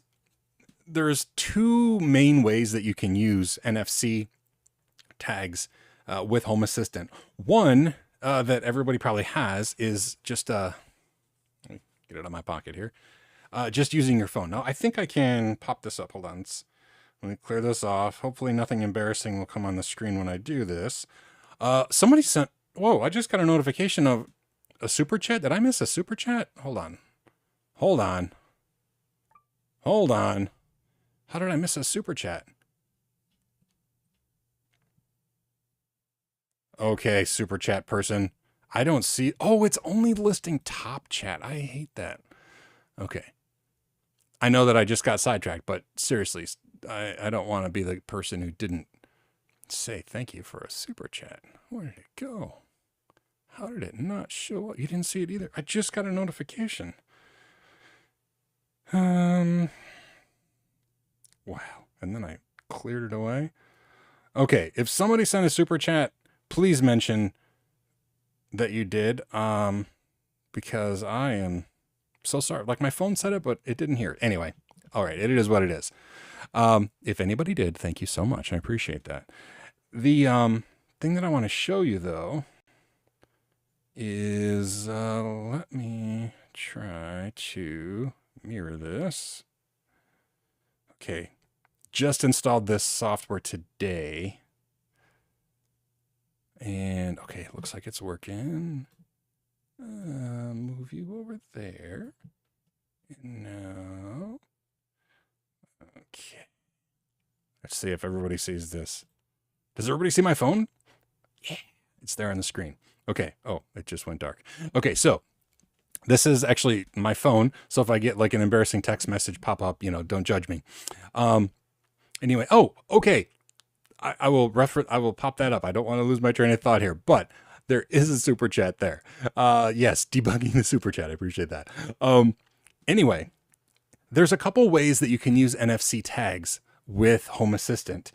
there's two main ways that you can use NFC tags with Home Assistant. One that everybody probably has is just, let me get it out of my pocket here, just using your phone. Now, I think I can pop this up. Hold on. Let me clear this off. Hopefully nothing embarrassing will come on the screen when I do this. Somebody sent, whoa, I just got a notification of a super chat. Did I miss a super chat? Hold on. Hold on. How did I miss a super chat? Okay, super chat person. I don't see. Oh, it's only listing top chat. I hate that. Okay. I know that I just got sidetracked, but seriously, I don't want to be the person who didn't say thank you for a super chat. Where did it go? How did it not show up? You didn't see it either. I just got a notification. Wow. And then I cleared it away. Okay. If somebody sent a super chat, please mention that you did. Because I am so sorry. Like my phone said it, but it didn't hear it. Anyway. All right. It is what it is. If anybody did, thank you so much. I appreciate that. The thing that I want to show you though is let me try to mirror this. Okay. Just installed this software today. And okay, looks like it's working. Move you over there. No. Okay. Let's see if everybody sees this. Does everybody see my phone? Yeah. It's there on the screen. Okay. Oh, it just went dark. Okay, so this is actually my phone. So if I get like an embarrassing text message pop up, don't judge me. Anyway, oh, okay. I will pop that up. I don't want to lose my train of thought here, but there is a super chat there. Yes, debugging the super chat. I appreciate that. Anyway, there's a couple ways that you can use NFC tags with Home Assistant.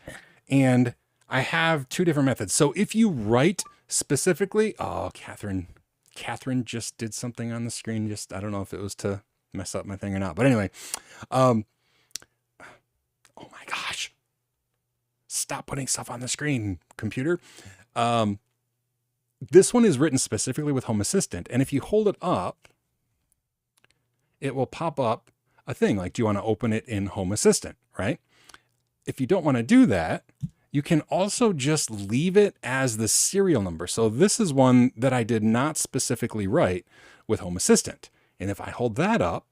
And I have two different methods. So if you write specifically, oh, Catherine just did something on the screen. I don't know if it was to mess up my thing or not. But anyway, oh my gosh. Stop putting stuff on the screen, computer. This one is written specifically with Home Assistant. And if you hold it up, it will pop up a thing like, do you want to open it in Home Assistant, right? If you don't want to do that, you can also just leave it as the serial number. So this is one that I did not specifically write with Home Assistant. And if I hold that up,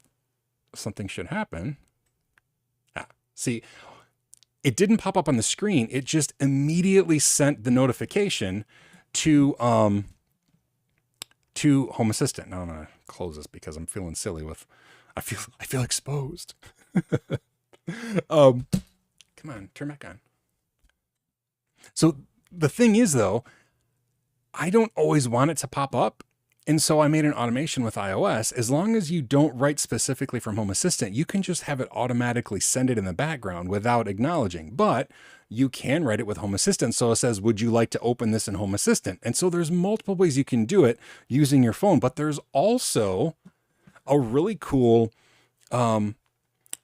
something should happen. See, it didn't pop up on the screen. It just immediately sent the notification to Home Assistant. Now I'm going to close this because I'm feeling silly I feel exposed. Come on, turn back on. So the thing is though, I don't always want it to pop up. And so I made an automation with iOS. As long as you don't write specifically from Home Assistant, you can just have it automatically send it in the background without acknowledging. But you can write it with Home Assistant. So it says, would you like to open this in Home Assistant? And so there's multiple ways you can do it using your phone. But there's also a really cool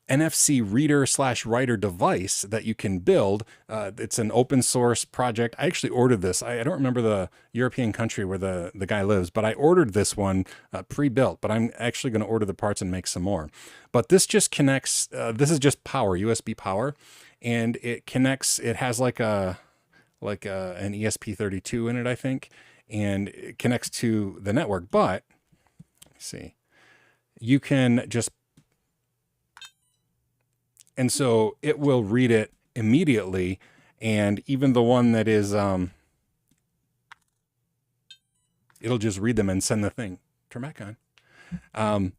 NFC reader/writer device that you can build. It's an open source project. I actually ordered this. I don't remember the European country where the guy lives, but I ordered this one pre-built, but I'm actually going to order the parts and make some more. But this just connects, this is just power, USB power, and it connects, it has like an ESP32 in it, I think, and it connects to the network. But let me see, you can just, and so it will read it immediately. And even the one that is, it'll just read them and send the thing. Turn back on.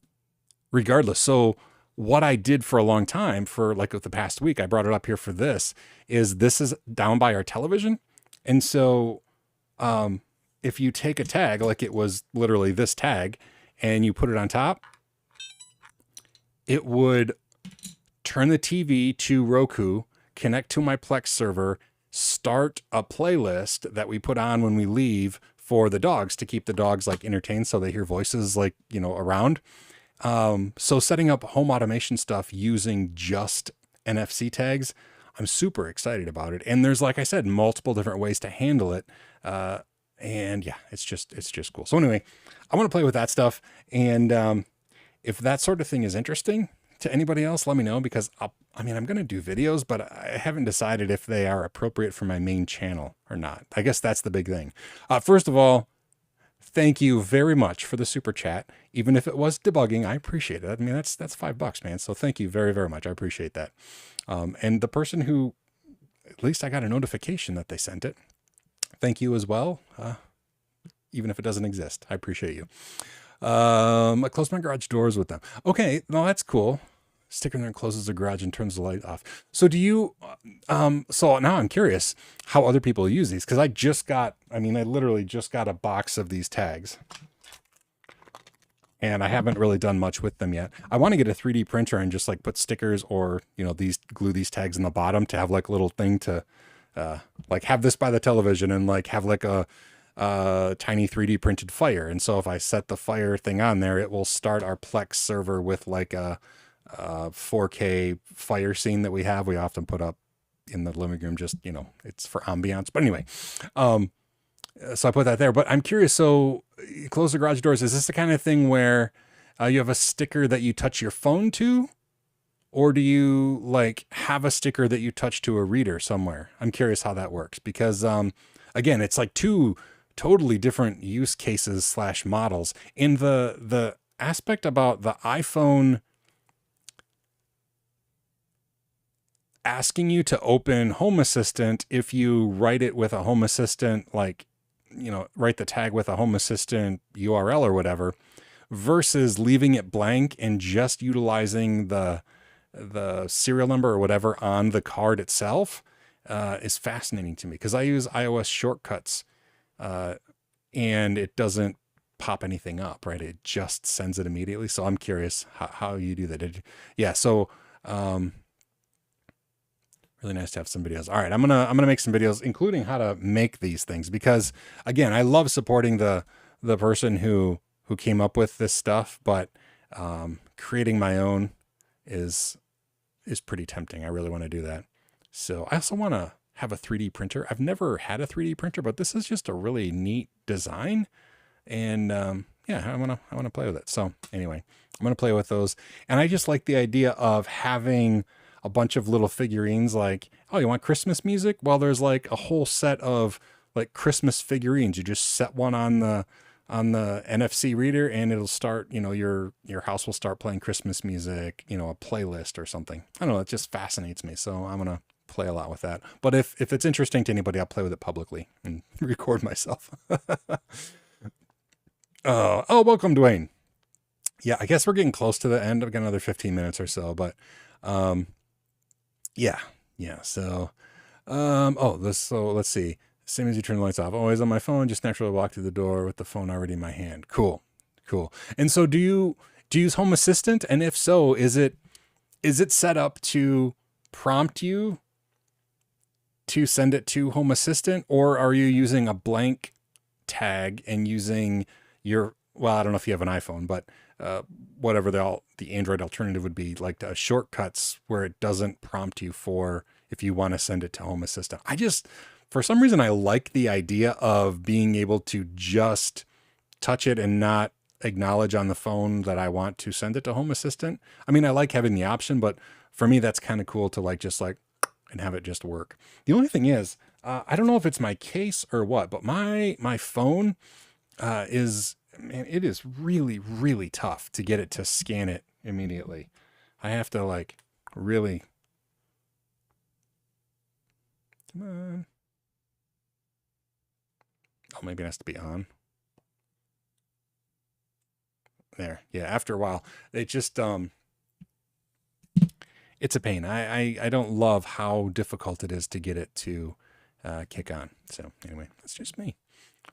Regardless. So what I did for a long time, for like the past week, I brought it up here for this is down by our television. And so, if you take a tag, like it was literally this tag, and you put it on top, it would turn the TV to Roku, connect to my Plex server, start a playlist that we put on when we leave for the dogs to keep the dogs like entertained so they hear voices like, around. So setting up home automation stuff using just NFC tags, I'm super excited about it. And there's, like I said, multiple different ways to handle it. And yeah, it's just cool. So anyway, I want to play with that stuff. And if that sort of thing is interesting to anybody else, let me know, because I'm going to do videos, but I haven't decided if they are appropriate for my main channel or not. I guess that's the big thing. First of all, Thank you very much for the super chat. Even if it was debugging, I appreciate it. I mean, that's $5, man. So thank you very, very much. I appreciate that. And the person who, at least I got a notification that they sent it. Thank you as well. Even if it doesn't exist, I appreciate you. I closed my garage doors with them. Okay, no, that's cool. Sticker there closes the garage and turns the light off. So do you, so now I'm curious how other people use these. Cause I literally just got a box of these tags and I haven't really done much with them yet. I want to get a 3D printer and just like put stickers or, glue these tags in the bottom to have like a little thing to, like have this by the television and like have like a tiny 3D printed fire. And so if I set the fire thing on there, it will start our Plex server with like a 4K fire scene that we have. We often put up in the living room, just, it's for ambiance. But anyway, so I put that there, but I'm curious. So you close the garage doors. Is this the kind of thing where you have a sticker that you touch your phone to, or do you like have a sticker that you touch to a reader somewhere? I'm curious how that works because, again, it's like two totally different use cases / models. In the aspect about the iPhone asking you to open Home Assistant, if you write it with a Home Assistant, like, write the tag with a Home Assistant URL or whatever, versus leaving it blank and just utilizing the serial number or whatever on the card itself, is fascinating to me because I use iOS shortcuts, and it doesn't pop anything up, right? It just sends it immediately. So I'm curious how you do that. So, really nice to have some videos. All right, I'm gonna make some videos, including how to make these things, because again, I love supporting the person who came up with this stuff, but creating my own is pretty tempting. I really want to do that. So I also want to have a 3D printer. I've never had a 3D printer, but this is just a really neat design, and I want to play with it. So anyway, I'm gonna play with those, and I just like the idea of having a bunch of little figurines. Like, oh, you want Christmas music? Well, there's like a whole set of like Christmas figurines. You just set one on the NFC reader and it'll start, your house will start playing Christmas music, a playlist or something. I don't know. It just fascinates me. So I'm going to play a lot with that. But if it's interesting to anybody, I'll play with it publicly and record myself. Welcome, Dwayne. Yeah, I guess we're getting close to the end. I've got another 15 minutes or so, but, yeah. So, so let's see. Same as you turn the lights off, always on my phone, just naturally walk through the door with the phone already in my hand. Cool. And so do you use Home Assistant? And if so, is it set up to prompt you to send it to Home Assistant, or are you using a blank tag and using I don't know if you have an iPhone, but whatever the Android alternative would be, like shortcuts where it doesn't prompt you for if you want to send it to Home Assistant. For some reason, I like the idea of being able to just touch it and not acknowledge on the phone that I want to send it to Home Assistant. I mean, I like having the option, but for me, that's kind of cool to and have it just work. The only thing is, I don't know if it's my case or what, but my phone it is really, really tough to get it to scan it immediately. I have to really, come on. Oh, maybe it has to be on. There. Yeah. After a while, it just, it's a pain. I don't love how difficult it is to get it to kick on. So anyway, that's just me.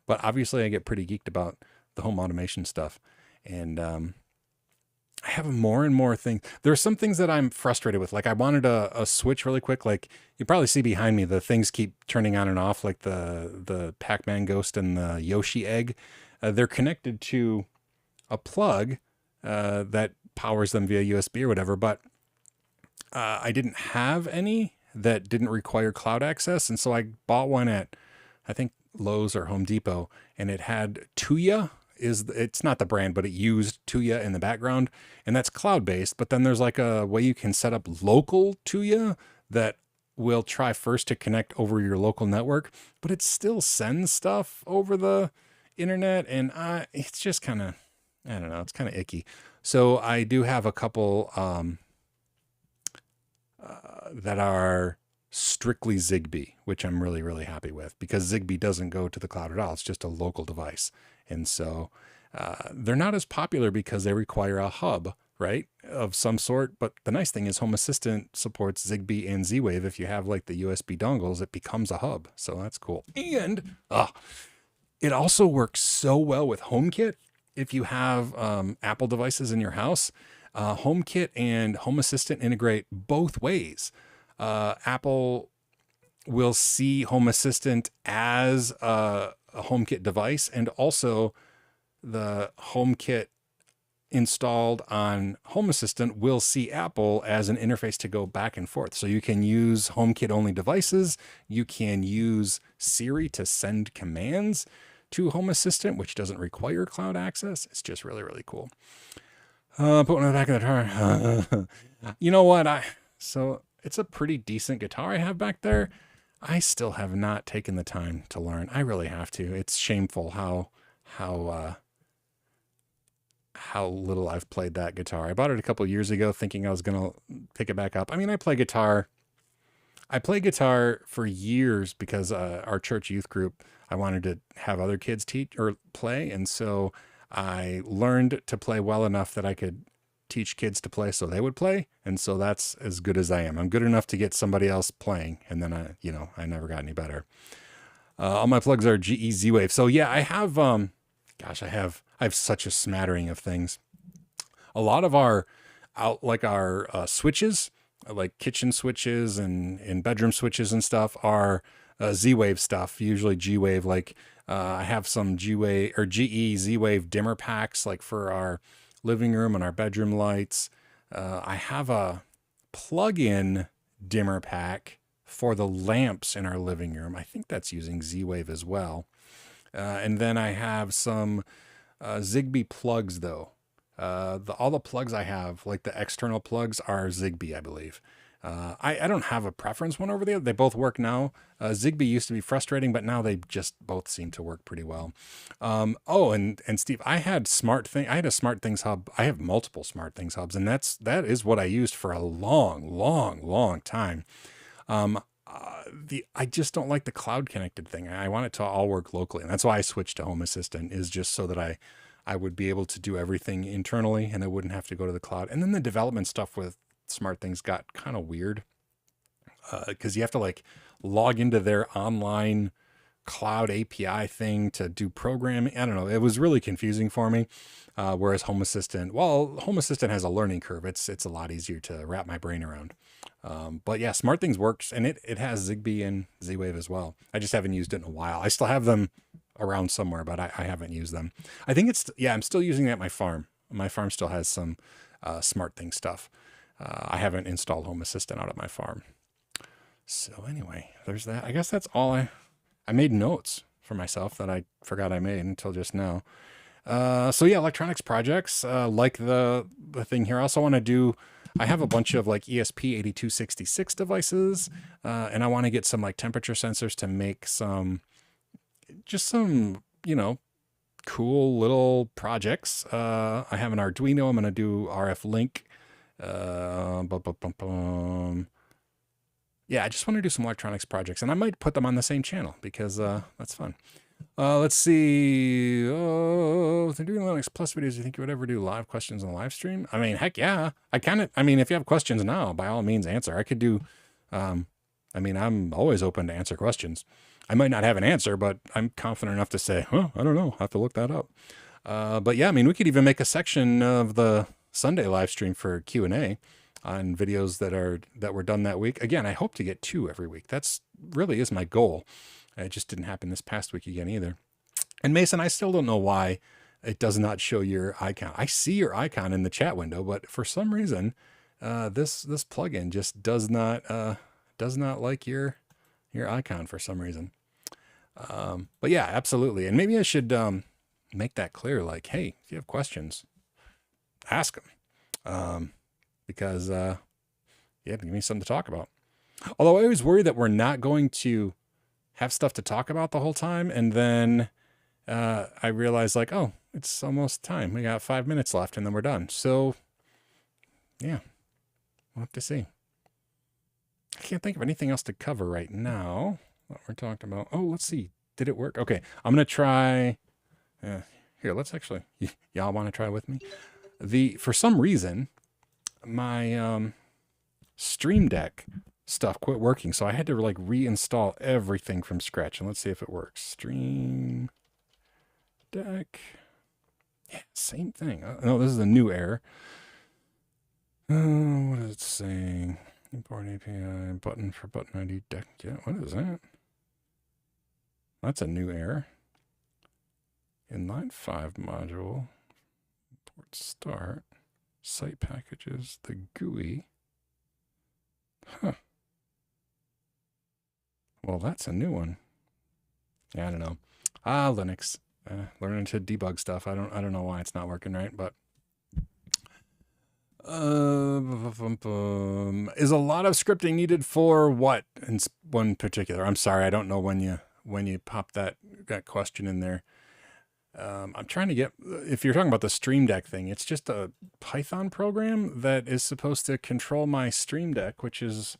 But obviously I get pretty geeked about the home automation stuff. And I have more and more things. There are some things that I'm frustrated with. Like I wanted a switch really quick. Like you probably see behind me, the things keep turning on and off, like the Pac-Man ghost and the Yoshi egg. They're connected to a plug that powers them via USB or whatever. But I didn't have any that didn't require cloud access. And so I bought one at, I think, Lowe's or Home Depot, and it had Tuya. It's not the brand, but it used Tuya in the background, and that's cloud-based. But then there's like a way you can set up local Tuya that will try first to connect over your local network, but it still sends stuff over the internet, and it's just kind of, I don't know, it's kind of icky. So I do have a couple that are strictly Zigbee, which I'm really, really happy with, because Zigbee doesn't go to the cloud at all. It's just a local device. And so they're not as popular because they require a hub, right, of some sort. But the nice thing is Home Assistant supports Zigbee and Z-Wave. If you have like the USB dongles, it becomes a hub. So that's cool. And it also works so well with HomeKit. If you have Apple devices in your house, HomeKit and Home Assistant integrate both ways. Apple will see Home Assistant as a HomeKit device, and also the HomeKit installed on Home Assistant will see Apple as an interface to go back and forth. So you can use HomeKit only devices. You can use Siri to send commands to Home Assistant, which doesn't require cloud access. It's just really, really cool. Put one in the back of the guitar. You know what? So it's a pretty decent guitar I have back there. I still have not taken the time to learn. I really have to. It's shameful how little I've played that guitar. I bought it a couple years ago thinking I was going to pick it back up. I mean, I play guitar for years because our church youth group, I wanted to have other kids teach or play. And so I learned to play well enough that I could teach kids to play so they would play. And so that's as good as I am. I'm good enough to get somebody else playing. And then I never got any better. All my plugs are GE Z-Wave. So yeah, I have, I have such a smattering of things. A lot of our switches, like kitchen switches and bedroom switches and stuff, are Z-Wave stuff, usually G-Wave. Like I have some G-Wave or GE Z-Wave dimmer packs, like for our living room and our bedroom lights. I have a plug-in dimmer pack for the lamps in our living room. I think that's using Z-Wave as well. And then I have some Zigbee plugs, though. All the plugs I have, like the external plugs, are Zigbee, I believe. I don't have a preference one over the other. They both work now. Zigbee used to be frustrating, but now they just both seem to work pretty well. And Steve, I had a SmartThings hub. I have multiple SmartThings hubs, and that is what I used for a long time. I just don't like the cloud connected thing. I want it to all work locally. And that's why I switched to Home Assistant, is just so that I would be able to do everything internally and I wouldn't have to go to the cloud. And then the development stuff with SmartThings got kind of weird, because you have to like log into their online cloud API thing to do programming. I don't know. It was really confusing for me. Whereas Home Assistant has a learning curve. It's a lot easier to wrap my brain around. But yeah, SmartThings works, and it has Zigbee and Z-Wave as well. I just haven't used it in a while. I still have them around somewhere, but I haven't used them. I think I'm still using it at my farm. My farm still has some SmartThings stuff. I haven't installed Home Assistant out at my farm. So anyway, there's that. I guess that's all I made notes for myself that I forgot I made until just now. So yeah, electronics projects, like the thing here. I also want to do, I have a bunch of like ESP8266 devices, and I want to get some like temperature sensors to make some cool little projects. I have an Arduino. I'm going to do RF link. Yeah, I just want to do some electronics projects, and I might put them on the same channel because that's fun. Let's see. Oh, if they're doing Linux Plus videos, do you think you would ever do live questions on the live stream? I mean, heck yeah. If you have questions now, by all means, answer. I could do, I'm always open to answer questions. I might not have an answer, but I'm confident enough to say, I don't know. I have to look that up. But yeah, we could even make a section of the Sunday live stream for Q&A on videos that were done that week. Again, I hope to get 2 every week. That's really is my goal. It just didn't happen this past week again either. And Mason, I still don't know why it does not show your icon. I see your icon in the chat window, but for some reason, this plugin just does not like your icon for some reason. But yeah, absolutely. And maybe I should make that clear. Like, hey, if you have questions, ask them. Because give me something to talk about. Although I always worry that we're not going to have stuff to talk about the whole time, and then I realized like, oh, it's almost time. We got 5 minutes left and then we're done. So yeah, we'll have to see. I can't think of anything else to cover right now. What we're talking about. Oh, let's see. Did it work? Okay, I'm gonna try. Here, let's actually. Y'all want to try with me? For some reason, my Stream Deck stuff quit working, so I had to like reinstall everything from scratch. And let's see if it works. Stream Deck. Yeah, same thing. No, this is a new error. What is it saying? Import API button for button ID deck. Yeah, what is that? That's a new error. Inline 5 module. Import start. Site packages. The GUI. Huh. Well, that's a new one. Yeah, I don't know. Linux. Learning to debug stuff. I don't know why it's not working right, but is a lot of scripting needed for what in one particular? I'm sorry, I don't know when you pop that question in there. I'm trying to get, if you're talking about the Stream Deck thing, it's just a Python program that is supposed to control my Stream Deck, which is,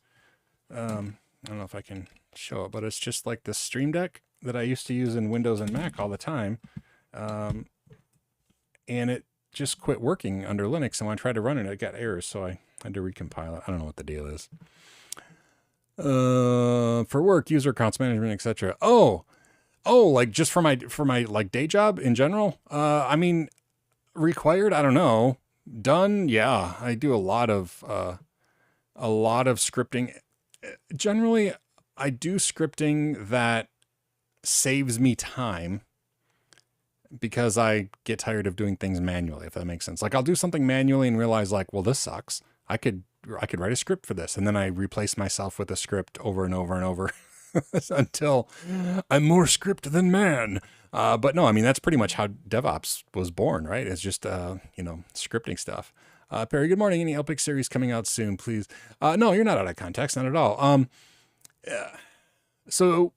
I don't know if I can show it, but it's just like the Stream Deck that I used to use in Windows and Mac all the time. And it just quit working under Linux. And when I tried to run it, it got errors. So I had to recompile it. I don't know what the deal is. For work, user accounts management, etc. Oh, like just for my like day job in general. I mean, required. I don't know. Done. Yeah, I do a lot of scripting. Generally, I do scripting that saves me time because I get tired of doing things manually, if that makes sense. Like I'll do something manually and realize like, well, this sucks. I could write a script for this. And then I replace myself with a script over and over and over until I'm more script than man. But no, I mean, that's pretty much how DevOps was born, right? It's just, scripting stuff. Perry, good morning. Any LPIC series coming out soon, please? No, you're not out of context. Not at all. So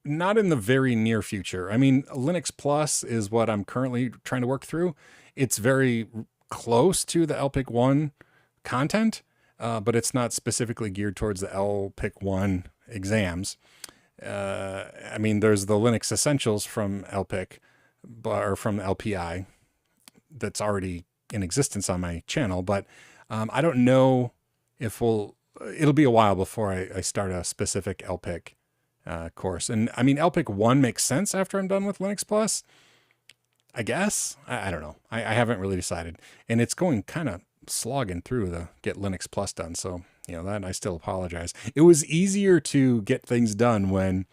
not in the very near future. I mean, Linux Plus is what I'm currently trying to work through. It's very close to the LPIC 1 content, but it's not specifically geared towards the LPIC 1 exams. I mean, there's the Linux Essentials from LPIC, or from LPI, that's already in existence on my channel, but I don't know if it'll be a while before I start a specific LPIC course. And I mean, LPIC 1 makes sense after I'm done with Linux Plus, I guess. I don't know. I haven't really decided. And it's going kind of slogging through to get Linux Plus done. So, that I still apologize. It was easier to get things done when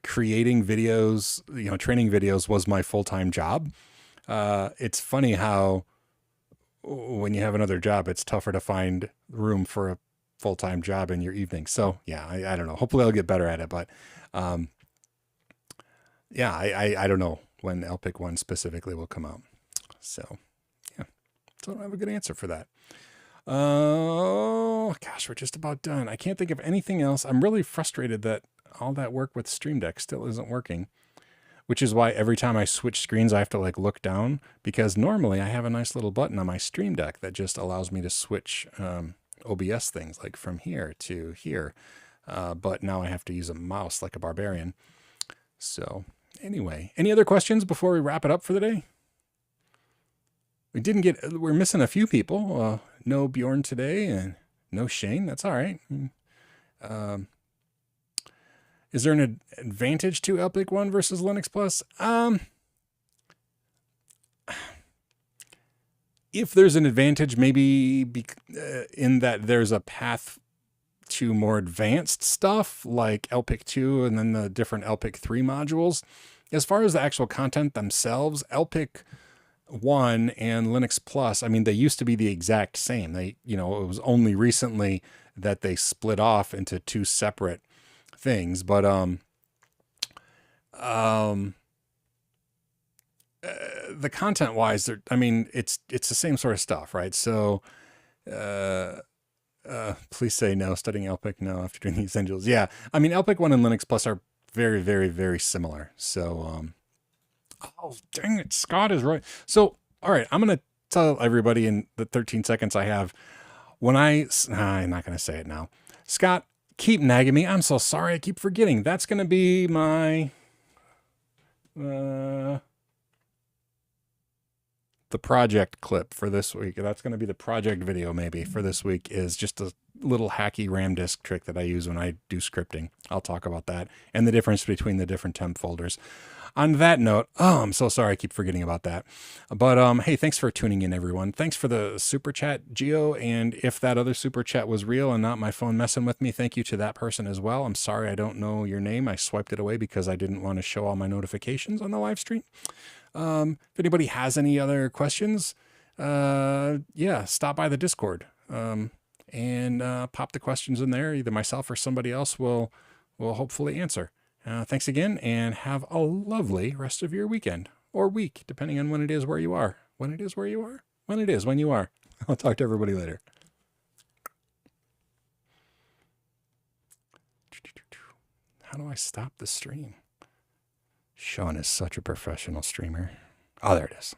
creating videos, training videos was my full-time job. It's funny how when you have another job, it's tougher to find room for a full-time job in your evening. So yeah, I don't know. Hopefully I'll get better at it, but yeah, I don't know when LPIC 1 specifically will come out. So yeah, so I don't have a good answer for that. Oh gosh, we're just about done. I can't think of anything else. I'm really frustrated that all that work with Stream Deck still isn't working, which is why every time I switch screens, I have to like look down, because normally I have a nice little button on my Stream Deck that just allows me to switch OBS things like from here to here. But now I have to use a mouse like a barbarian. So anyway, any other questions before we wrap it up for the day? We're missing a few people. No Bjorn today and no Shane. That's all right. Is there an advantage to LPIC 1 versus Linux Plus? If there's an advantage, maybe in that there's a path to more advanced stuff like LPIC 2 and then the different LPIC 3 modules. As far as the actual content themselves, LPIC 1 and Linux Plus, I mean, they used to be the exact same. It was only recently that they split off into two separate things, but the content wise, it's the same sort of stuff, right? So please say no. Studying LPIC, no. After doing the essentials, yeah. I mean, LPIC 1 and Linux Plus are very, very, very similar. So Oh, dang it. Scott is right. So, all right, I'm going to tell everybody in the 13 seconds I have when I'm not going to say it now. Scott, keep nagging me. I'm so sorry. I keep forgetting. That's going to be my, the project clip for this week. That's going to be the project video maybe for this week, is just a little hacky RAM disk trick that I use when I do scripting. I'll talk about that and the difference between the different temp folders. On that note, I'm so sorry I keep forgetting about that. But hey, thanks for tuning in, everyone. Thanks for the super chat, Geo. And if that other super chat was real and not my phone messing with me, thank you to that person as well. I'm sorry I don't know your name. I swiped it away because I didn't want to show all my notifications on the live stream. If anybody has any other questions, yeah, stop by the Discord and pop the questions in there. Either myself or somebody else will hopefully answer. Thanks again, and have a lovely rest of your weekend or week, depending on when it is where you are. When it is where you are? When it is when you are. I'll talk to everybody later. How do I stop the stream? Sean is such a professional streamer. Oh, there it is.